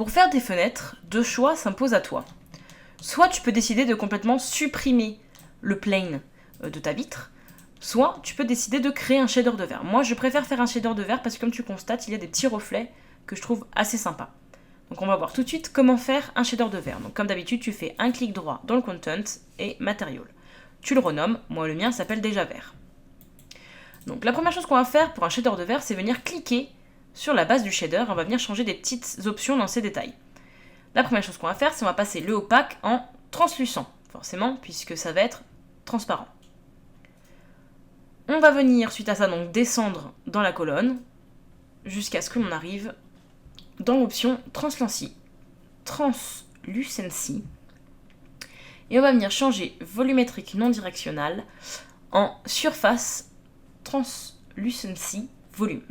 Pour faire des fenêtres, deux choix s'imposent à toi. Soit tu peux décider de complètement supprimer le plane de ta vitre, soit tu peux décider de créer un shader de verre. Moi, je préfère faire un shader de verre parce que comme tu constates, il y a des petits reflets que je trouve assez sympas. Donc on va voir tout de suite comment faire un shader de verre. Donc comme d'habitude, tu fais un clic droit dans le Content et Material. Tu le renommes, moi le mien s'appelle déjà vert. Donc la première chose qu'on va faire pour un shader de verre, c'est venir cliquer sur la base du shader. On va venir changer des petites options dans ces détails. La première chose qu'on va faire, c'est on va passer le opaque en translucent, forcément, puisque ça va être transparent. On va venir, suite à ça, donc descendre dans la colonne, jusqu'à ce que l'on arrive dans l'option Translucency. Et on va venir changer volumétrique non directional en surface Translucency volume.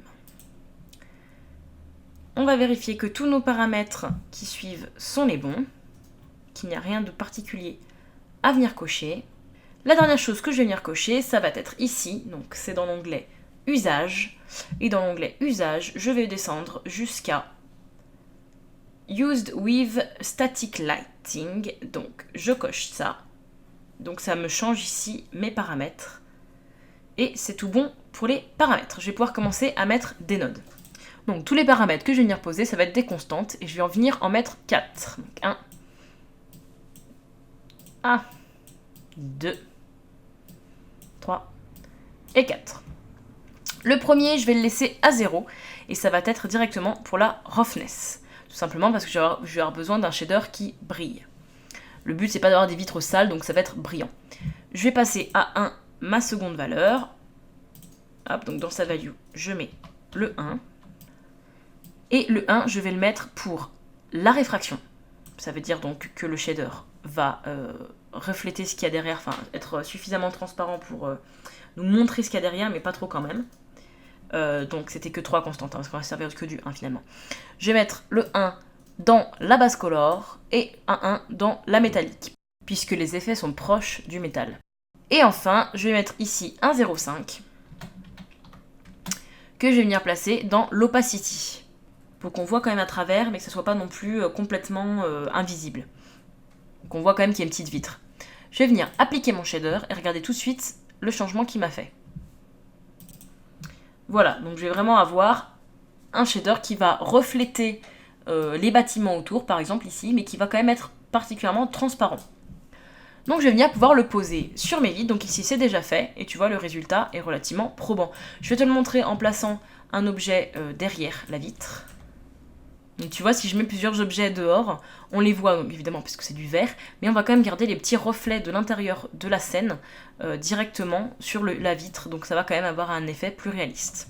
On va vérifier que tous nos paramètres qui suivent sont les bons, qu'il n'y a rien de particulier à venir cocher. La dernière chose que je vais venir cocher, ça va être ici, donc c'est dans l'onglet Usage. Et dans l'onglet Usage, je vais descendre jusqu'à Used with Static Lighting. Donc je coche ça. Donc ça me change ici mes paramètres. Et c'est tout bon pour les paramètres. Je vais pouvoir commencer à mettre des nodes. Donc tous les paramètres que je vais venir poser, ça va être des constantes. Et je vais venir en mettre 4. Donc 1, 2, 3 et 4. Le premier, je vais le laisser à 0. Et ça va être directement pour la roughness. Tout simplement parce que je vais avoir besoin d'un shader qui brille. Le but, c'est pas d'avoir des vitres sales, donc ça va être brillant. Je vais passer à 1 ma seconde valeur. Hop, donc dans sa value, je mets le 1. Et le 1, je vais le mettre pour la réfraction. Ça veut dire donc que le shader va refléter ce qu'il y a derrière, enfin être suffisamment transparent pour nous montrer ce qu'il y a derrière, mais pas trop quand même. Donc c'était que 3 constantes, parce qu'on va servir que du 1 finalement. Je vais mettre le 1 dans la base color et un 1 dans la métallique, puisque les effets sont proches du métal. Et enfin, je vais mettre ici un 0,5 que je vais venir placer dans l'opacity, pour qu'on voit quand même à travers, mais que ce soit pas non plus complètement invisible. Donc on voit quand même qu'il y a une petite vitre. Je vais venir appliquer mon shader et regarder tout de suite le changement qu'il m'a fait. Voilà, donc je vais vraiment avoir un shader qui va refléter les bâtiments autour, par exemple ici, mais qui va quand même être particulièrement transparent. Donc je vais venir pouvoir le poser sur mes vitres, donc ici c'est déjà fait, et tu vois le résultat est relativement probant. Je vais te le montrer en plaçant un objet derrière la vitre. Donc tu vois, si je mets plusieurs objets dehors, on les voit donc, évidemment parce que c'est du verre, mais on va quand même garder les petits reflets de l'intérieur de la scène directement sur la vitre, donc ça va quand même avoir un effet plus réaliste.